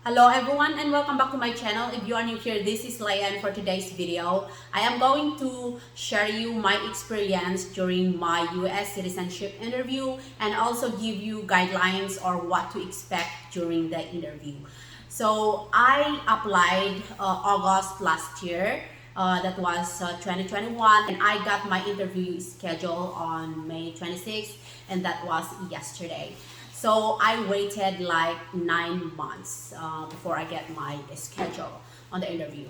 Hello everyone and welcome back to my channel. If you are new here, this is Layan for today's video. I am going to share you my experience during my U.S. citizenship interview and also give you guidelines or what to expect during the interview. So I applied August last year. That was 2021, and I got my interview scheduled on May 26th, and that was yesterday. So I waited like 9 months before I get my schedule on the interview,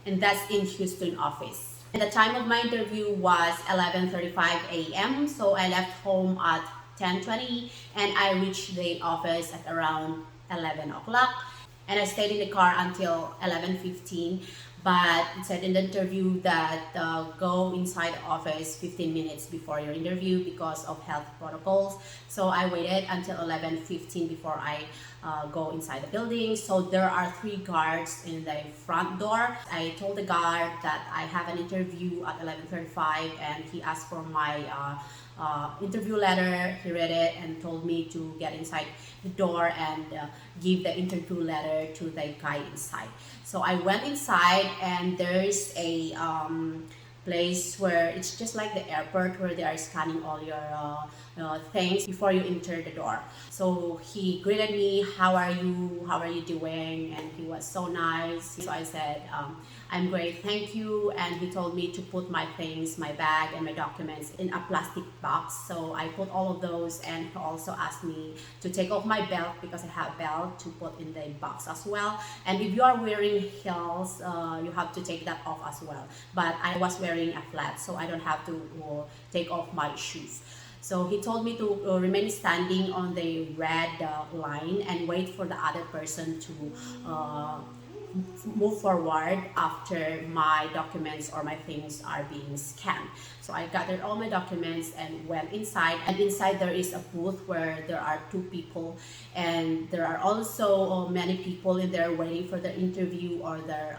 and that's in Houston office. And the time of my interview was 11:35 a.m. So I left home at 10:20, and I reached the office at around 11 o'clock. And I stayed in the car until 11:15. But it said in the interview that go inside the office 15 minutes before your interview because of health protocols. So I waited until 11:15 before I go inside the building. So there are 3 guards in the front door. I told the guard that I have an interview at 11:35, and he asked for my interview letter. He read it and told me to get inside the door and give the interview letter to the guy inside. So I went inside, and there's a place where it's just like the airport where they are scanning all your things before you enter the door. So he greeted me, how are you doing? And he was so nice. So I said, I'm great, thank you. And he told me to put my things, my bag and my documents in a plastic box. So I put all of those, and he also asked me to take off my belt because I have belt to put in the box as well. And if you are wearing heels, you have to take that off as well. But I was wearing a flat, so I don't have to take off my shoes. So he told me to remain standing on the red line and wait for the other person to move forward after my documents or my things are being scanned. So I gathered all my documents and went inside, and inside there is a booth where there are 2 people, and there are also many people in there waiting for the interview or their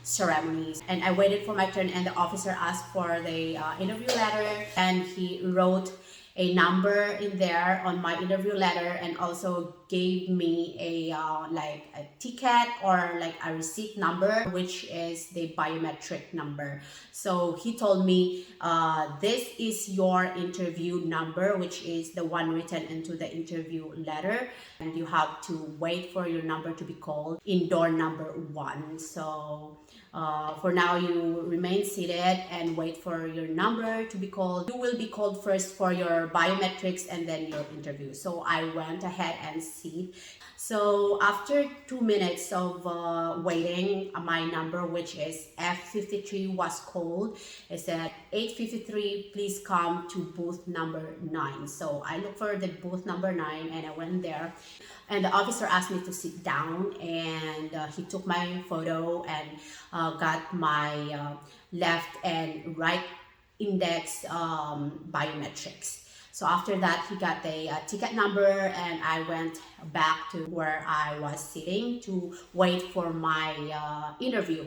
ceremonies. And I waited for my turn, and the officer asked for the interview letter, and he wrote a number in there on my interview letter, and also gave me a like a ticket or like a receipt number, which is the biometric number. So he told me this is your interview number, which is the one written into the interview letter, and you have to wait for your number to be called in door number 1. So for now, you remain seated and wait for your number to be called. You will be called first for your biometrics and then your interview. So I went ahead and sit. So after 2 minutes of waiting, my number, which is F53, was called. It said 853, please come to booth number 9. So I looked for the booth number 9, and I went there. And the officer asked me to sit down, and he took my photo and got my left and right index biometrics. So after that, he got the ticket number, and I went back to where I was sitting to wait for my interview.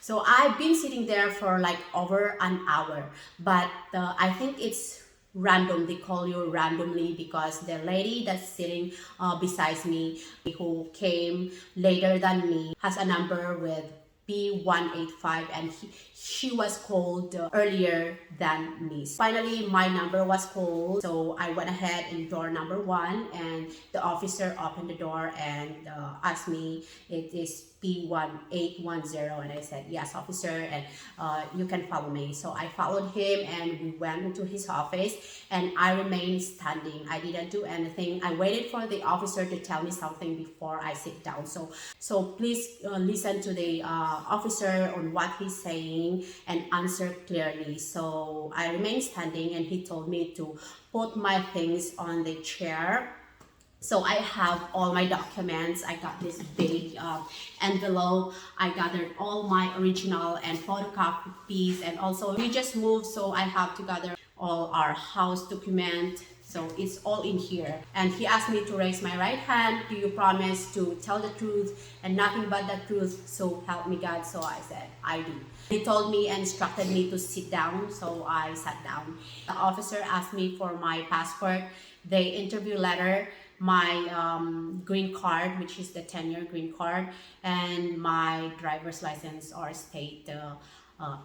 So I've been sitting there for like over an hour, but I think it's random. They call you randomly because the lady that's sitting beside me, who came later than me, has a number with B185, and she was called earlier than me. Finally, my number was called, so I went ahead in door number 1, and the officer opened the door and asked me, it is P1810, and I said, yes, officer, and you can follow me. So I followed him, and we went into his office, and I remained standing. I didn't do anything. I waited for the officer to tell me something before I sit down. So please listen to the officer on what he's saying and answer clearly. So I remained standing, and he told me to put my things on the chair. So I have all my documents. I got this big envelope. I gathered all my original and photocopies, and also we just moved, so I have to gather all our house document. So it's all in here. And he asked me to raise my right hand. Do you promise to tell the truth and nothing but the truth, so help me God? So I said, I do. He told me and instructed me to sit down, so I sat down. The officer asked me for my passport, the interview letter, my green card, which is the 10-year green card, and my driver's license or state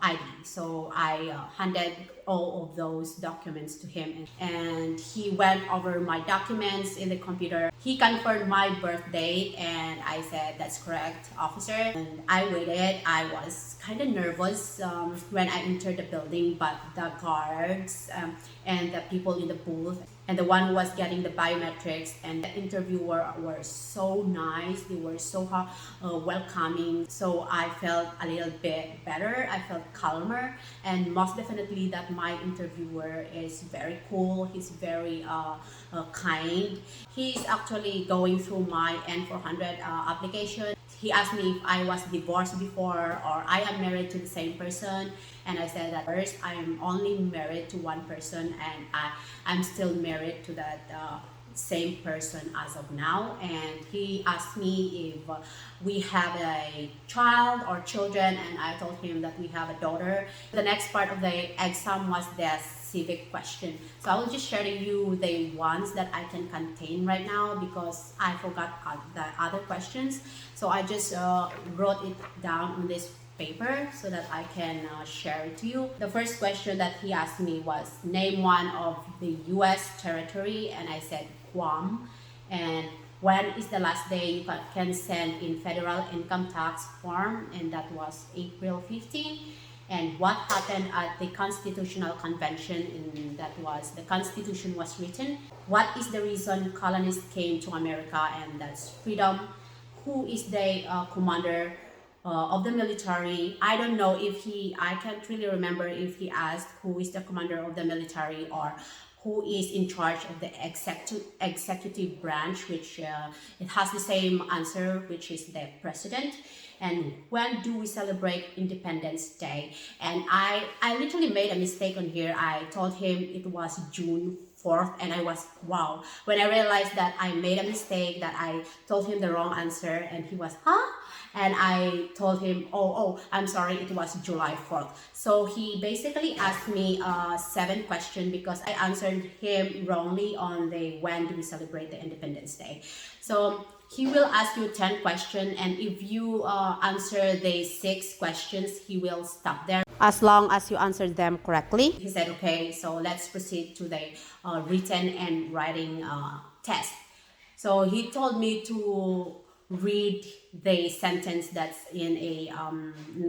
ID. So I handed all of those documents to him, and he went over my documents in the computer. He confirmed my birth date, and I said, "That's correct, officer." And I waited. I was kind of nervous when I entered the building, but the guards and the people in the booth and the one who was getting the biometrics and the interviewer were so nice. They were so welcoming. So I felt a little bit better. I felt calmer, and most definitely that my interviewer is very cool. He's very kind. He's actually going through my N400 application. He asked me if I was divorced before or I am married to the same person, and I said that first I'm only married to one person, and I'm still married to that same person as of now. And he asked me if we have a child or children, and I told him that we have a daughter. The next part of the exam was the civic question. So I will just share to you the ones that I can contain right now because I forgot the other questions. So I just wrote it down on this paper so that I can share it to you. The first question that he asked me was, name one of the U.S. territory, and I said Guam. And when is the last day you can send in federal income tax form, and that was April 15. And what happened at the Constitutional Convention, and that was the Constitution was written. What is the reason colonists came to America, and that's freedom. Who is the commander of the military? I don't know if I can't really remember if he asked who is the commander of the military or who is in charge of the executive branch, which it has the same answer, which is the president. And when do we celebrate Independence Day? And I literally made a mistake on here. I told him it was June 4th, and I was, wow. When I realized that I made a mistake, that I told him the wrong answer, and he was, huh? And I told him, oh, I'm sorry, it was July 4th. So he basically asked me 7 questions because I answered him wrongly on the when do we celebrate the Independence Day. So he will ask you 10 questions, and if you answer the 6 questions, he will stop there as long as you answer them correctly. He said, okay, so let's proceed to the written and writing test. So he told me to read the sentence that's in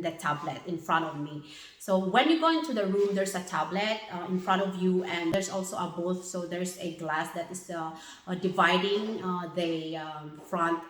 the tablet in front of me. So when you go into the room, there's a tablet in front of you, and there's also a booth. So there's a glass that is dividing the front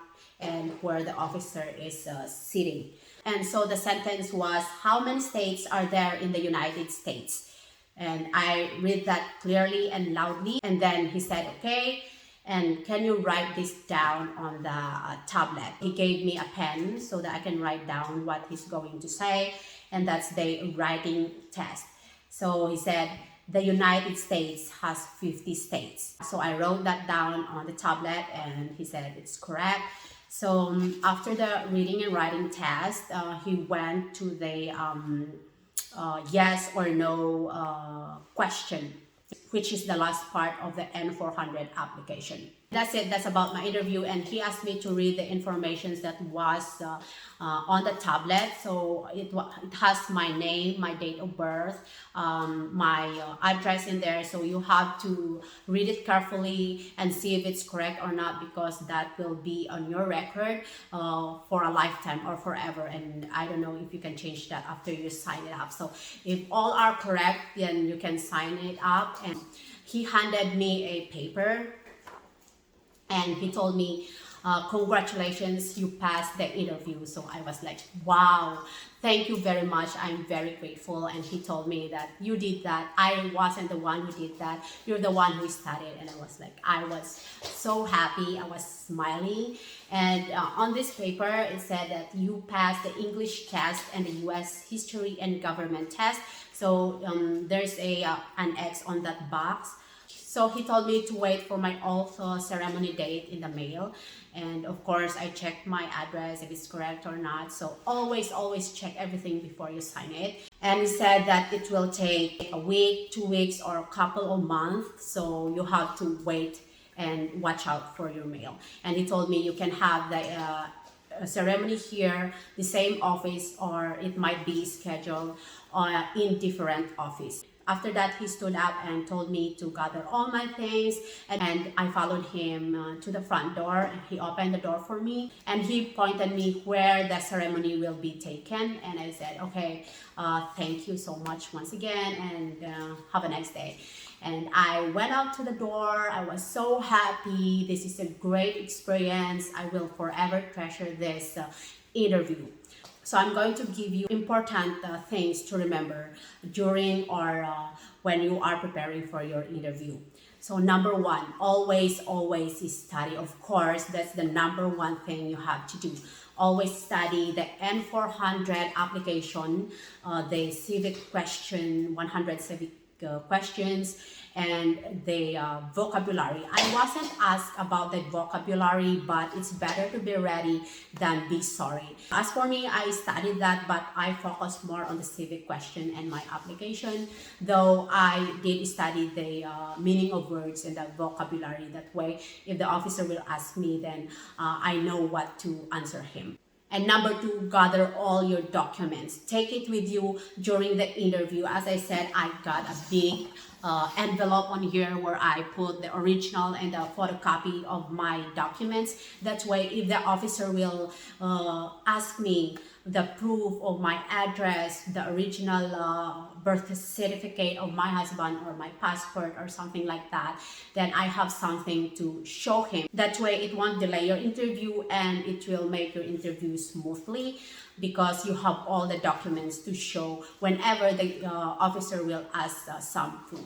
and where the officer is sitting. And so the sentence was, how many states are there in the United States? And I read that clearly and loudly. And then he said, okay, and can you write this down on the tablet? He gave me a pen so that I can write down what he's going to say, and that's the writing test. So he said, the United States has 50 states. So I wrote that down on the tablet, and he said it's correct. So after the reading and writing test, he went to the yes or no question, which is the last part of the N400 application. That's it. That's about my interview. And he asked me to read the information that was on the tablet. So it has my name, my date of birth, my address in there. So you have to read it carefully and see if it's correct or not, because that will be on your record for a lifetime or forever. And I don't know if you can change that after you sign it up. So if all are correct, then you can sign it up. And he handed me a paper, and he told me, congratulations, you passed the interview. So I was like, wow, thank you very much. I'm very grateful. And he told me that you did that. I wasn't the one who did that. You're the one who started. And I was like, I was so happy. I was smiling. And on this paper, it said that you passed the English test and the U.S. history and government test. So there's an X on that box. So he told me to wait for my oath ceremony date in the mail. And of course, I checked my address if it's correct or not. So always check everything before you sign it. And he said that it will take a week, 2 weeks, or a couple of months. So you have to wait and watch out for your mail. And he told me you can have the a ceremony here, the same office, or it might be scheduled in different office. After that, he stood up and told me to gather all my things, and I followed him to the front door. He opened the door for me and he pointed me where the ceremony will be taken, and I said, okay, thank you so much once again, and have a nice day. And I went out to the door. I was so happy. This is a great experience. I will forever treasure this interview. So I'm going to give you important things to remember during or when you are preparing for your interview. So number one, always study. Of course, that's the number one thing you have to do. Always study the N400 application, the civic question, 100 civic questions, and the vocabulary. I wasn't asked about the vocabulary, but it's better to be ready than be sorry. As for me, I studied that, but I focused more on the civic question and my application, though I did study the meaning of words and the vocabulary. That way, if the officer will ask me, then I know what to answer him. And number two, gather all your documents. Take it with you during the interview. As I said, I got a big envelope on here where I put the original and the photocopy of my documents. That way, if the officer will ask me the proof of my address, the original birth certificate of my husband or my passport or something like that, then I have something to show him. That way, it won't delay your interview and it will make your interview smoothly because you have all the documents to show whenever the officer will ask some proof.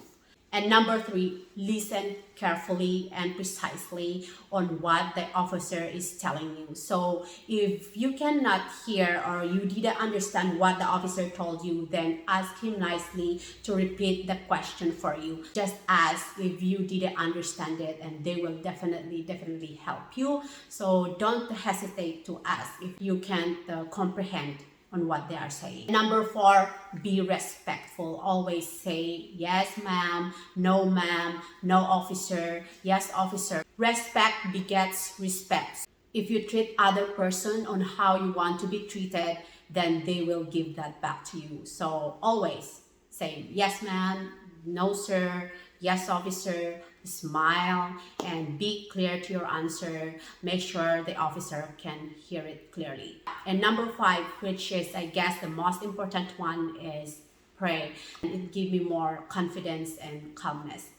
And number three, listen carefully and precisely on what the officer is telling you. So if you cannot hear or you didn't understand what the officer told you, then ask him nicely to repeat the question for you. Just ask if you didn't understand it, and they will definitely help you. So don't hesitate to ask if you can't comprehend on what they are saying. Number four, be respectful. Always say yes ma'am, no ma'am, no officer, yes officer. Respect begets respect. If you treat other person on how you want to be treated, then they will give that back to you. So always say yes ma'am, no sir, yes officer. Smile and be clear to your answer. Make sure the officer can hear it clearly. And number five, which is I guess the most important one, is pray. It gives me more confidence and calmness.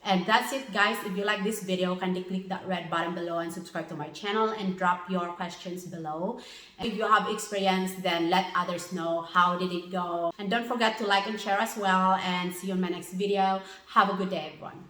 And that's it, guys. If you like this video, kindly click that red button below and subscribe to my channel and drop your questions below. And if you have experience, then let others know how did it go. And don't forget to like and share as well, and see you in my next video. Have a good day, everyone.